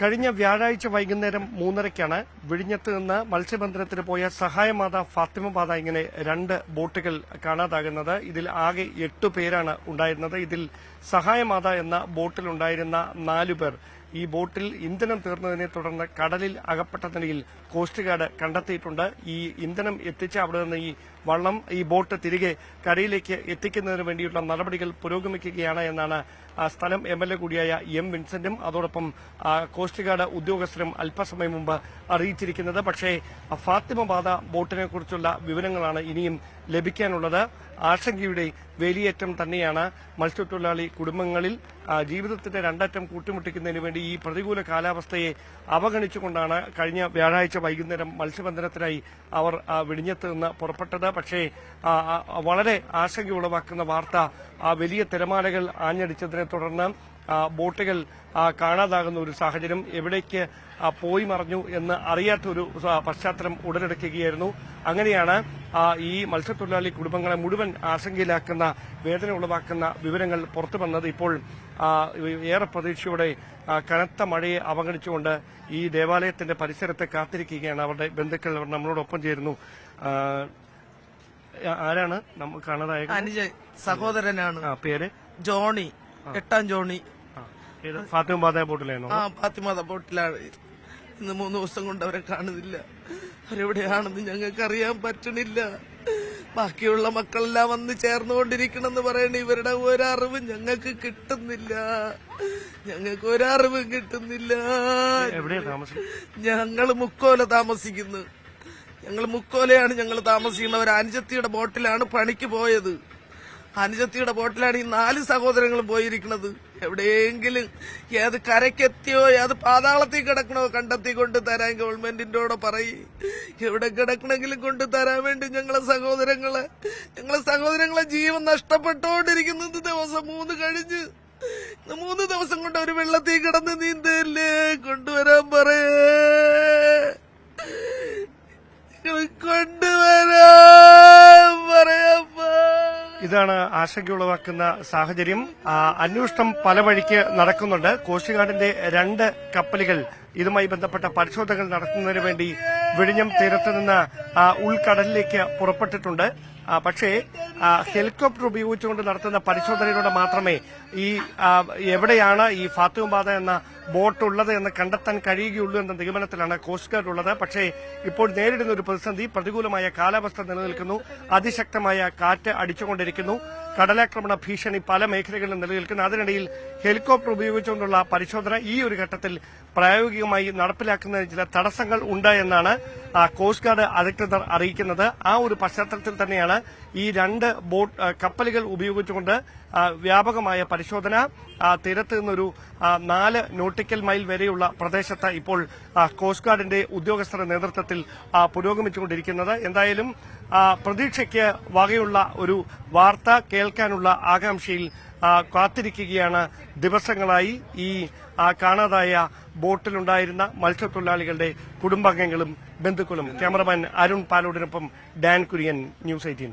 കഴിഞ്ഞ വ്യാഴാഴ്ച വൈകുന്നേരം 3:30-ക്കാണ് വിഴിഞ്ഞത്ത് നിന്ന് മത്സ്യബന്ധനത്തിന് പോയ സഹായമാത ഫാത്തിമബാധ ഇങ്ങനെ 2 ബോട്ടുകൾ കാണാതാകുന്നത്. ഇതിൽ ആകെ 8 പേരാണ് ഉണ്ടായിരുന്നത്. ഇതിൽ സഹായമാത എന്ന ബോട്ടിലുണ്ടായിരുന്ന 4 പേർ ഈ ബോട്ടിൽ ഇന്ധനം തീർന്നതിനെ തുടർന്ന് കടലിൽ അകപ്പെട്ട നിലയിൽ കോസ്റ്റ് ഗാർഡ് കണ്ടെത്തിയിട്ടുണ്ട്. ഈ ഇന്ധനം എത്തിച്ച് അവിടെ നിന്ന് ഈ ബോട്ട് തിരികെ കരയിലേക്ക് എത്തിക്കുന്നതിന് വേണ്ടിയുള്ള നടപടികൾ പുരോഗമിക്കുകയാണ് എന്നാണ് സ്ഥലം MLA കൂടിയായ M. വിൻസെന്റും അതോടൊപ്പം കോസ്റ്റ് ഗാർഡ് ഉദ്യോഗസ്ഥരും അല്പസമയം മുമ്പ് അറിയിച്ചിരിക്കുന്നത്. പക്ഷേ ഫാത്തിമബാധ ബോട്ടിനെ കുറിച്ചുള്ള വിവരങ്ങളാണ് ഇനിയും ലഭിക്കാനുള്ളത്. ആശങ്കയുടെ വേലിയേറ്റം തന്നെയാണ് മത്സ്യത്തൊഴിലാളി കുടുംബങ്ങളിൽ. ജീവിതത്തിന്റെ 2 അറ്റം കൂട്ടിമുട്ടിക്കുന്നതിന് വേണ്ടി ഈ പ്രതികൂല കാലാവസ്ഥയെ അവഗണിച്ചുകൊണ്ടാണ് കഴിഞ്ഞ വ്യാഴാഴ്ച വൈകുന്നേരം മത്സ്യബന്ധനത്തിനായി അവർ വിഴിഞ്ഞത്ത് നിന്ന് പുറപ്പെട്ടത്. പക്ഷേ വളരെ ആശങ്ക ഉളവാക്കുന്ന വാർത്ത വലിയ തിരമാലകൾ ആഞ്ഞടിച്ചതിനെ തുടർന്ന് ബോട്ടുകൾ കാണാതാകുന്ന ഒരു സാഹചര്യം, എവിടേക്ക് പോയി മറഞ്ഞു എന്ന് അറിയാത്തൊരു പശ്ചാത്തലം ഉടലെടുക്കുകയായിരുന്നു. അങ്ങനെയാണ് ഈ മത്സ്യത്തൊഴിലാളി കുടുംബങ്ങളെ മുഴുവൻ ആശങ്കയിലാക്കുന്ന, വേദന ഉളവാക്കുന്ന വിവരങ്ങൾ പുറത്തു വന്നത്. ഇപ്പോൾ ഏറെ പ്രതീക്ഷയോടെ കനത്ത മഴയെ അവഗണിച്ചുകൊണ്ട് ഈ ദേവാലയത്തിന്റെ പരിസരത്ത് കാത്തിരിക്കുകയാണ് അവരുടെ ബന്ധുക്കൾ. അവർ നമ്മളോടൊപ്പം ചേരുന്നു. ആരാണ് നമ്മൾ കാണാതായ? അനുജൻ, സഹോദരനാണ്. പേര് ജോണി, 8-ാം ജോണി. ഫാത്തിമബാധ ബോട്ടിലായിരുന്നു. ഫാത്തിമബാധ ബോട്ടിലാണ്. ഇന്ന് 3 ദിവസം കൊണ്ട് അവരെ കാണുന്നില്ല. അവരെവിടെയാണെന്ന് ഞങ്ങൾക്ക് അറിയാൻ പറ്റണില്ല. ബാക്കിയുള്ള മക്കളെല്ലാം വന്ന് ചേർന്നുകൊണ്ടിരിക്കണമെന്ന് പറയണ ഇവരുടെ ഒരറിവ് ഞങ്ങൾക്ക് കിട്ടുന്നില്ല. ഞങ്ങൾ മുക്കോല താമസിക്കുന്നു. മുക്കോലയാണ് ഞങ്ങൾ താമസിക്കുന്ന ഒരു അനുജത്തിയുടെ ബോട്ടിലാണ് പണിക്ക് പോയത്. അനുജത്തിയുടെ ബോട്ടിലാണ് ഈ 4 സഹോദരങ്ങളും പോയിരിക്കുന്നത്. എവിടെയെങ്കിലും ഏത് കരക്കെത്തിയോ ഏത് പാതാളത്തിൽ കിടക്കണോ കണ്ടെത്തി കൊണ്ട് തരാൻ ഗവൺമെന്റിന്റോടെ പറയും. എവിടെ കിടക്കണമെങ്കിലും കൊണ്ട് തരാൻ വേണ്ടി ഞങ്ങളെ സഹോദരങ്ങളെ ജീവൻ നഷ്ടപ്പെട്ടുകൊണ്ടിരിക്കുന്നത്. ദിവസം 3 കഴിഞ്ഞ് 3 ദിവസം കൊണ്ട് ഒരു വെള്ളത്തിൽ കിടന്ന് നീന്തല്ലേ. കൊണ്ടുവരാൻ പറയേ, കൊണ്ടുവരാൻ പറയാ. ഇതാണ് ആശങ്കയുളവാക്കുന്ന സാഹചര്യം. അന്വേഷണം പല വഴിക്ക് നടക്കുന്നുണ്ട്. കോസ്റ്റ് ഗാർഡിന്റെ 2 കപ്പലുകൾ ഇതുമായി ബന്ധപ്പെട്ട പരിശോധനകൾ നടത്തുന്നതിന് വേണ്ടി വിഴിഞ്ഞം തീരത്ത് നിന്ന് ഉൾക്കടലിലേക്ക് പുറപ്പെട്ടിട്ടുണ്ട്. പക്ഷേ ഹെലികോപ്റ്റർ ഉപയോഗിച്ചുകൊണ്ട് നടത്തുന്ന പരിശോധനയിലൂടെ മാത്രമേ എവിടെയാണ് ഈ ഫാത്തിമബാധ എന്ന ബോട്ട് ഉള്ളത് എന്ന് കണ്ടെത്താൻ കഴിയുകയുള്ളൂ എന്ന നിഗമനത്തിലാണ് കോസ്റ്റ് ഗാർഡ് ഉള്ളത്. പക്ഷേ ഇപ്പോൾ നേരിടുന്ന ഒരു പ്രതിസന്ധി, പ്രതികൂലമായ കാലാവസ്ഥ നിലനിൽക്കുന്നു. അതിശക്തമായ കാറ്റ് അടിച്ചുകൊണ്ടിരിക്കുന്നു. കടലാക്രമണ ഭീഷണി പല മേഖലകളിലും നിലനിൽക്കുന്നു. അതിനിടയിൽ ഹെലികോപ്റ്റർ ഉപയോഗിച്ചുകൊണ്ടുള്ള പരിശോധന ഈ ഒരു ഘട്ടത്തിൽ പ്രായോഗികമായി നടപ്പിലാക്കുന്നതിന് ചില തടസ്സങ്ങൾ ഉണ്ട് എന്നാണ് കോസ്റ്റ് ഗാർഡ് അധികൃതർ അറിയിക്കുന്നത്. ആ ഒരു പശ്ചാത്തലത്തിൽ തന്നെയാണ് ഈ 2 കപ്പലുകൾ ഉപയോഗിച്ചുകൊണ്ട് വ്യാപകമായ പരിശോധന തീരത്ത് നിന്നൊരു 4 നോട്ടിക്കൽ മൈൽ വരെയുള്ള പ്രദേശത്ത് ഇപ്പോൾ കോസ്റ്റ് ഗാർഡിന്റെ ഉദ്യോഗസ്ഥരുടെ നേതൃത്വത്തിൽ പുരോഗമിച്ചുകൊണ്ടിരിക്കുന്നത്. എന്തായാലും പ്രതീക്ഷയ്ക്ക് വകയുള്ള ഒരു വാർത്ത കേൾക്കാനുള്ള ആകാംക്ഷയിൽ കാത്തിരിക്കുകയാണ് ദിവസങ്ങളായി ഈ കാണാതായ ബോട്ടിലുണ്ടായിരുന്ന മത്സ്യത്തൊഴിലാളികളുടെ കുടുംബാംഗങ്ങളും ബന്ധുക്കളും. ക്യാമറമാൻ അരുൺ പാലോടിനൊപ്പം ഡാൻ കുര്യൻ, News 18.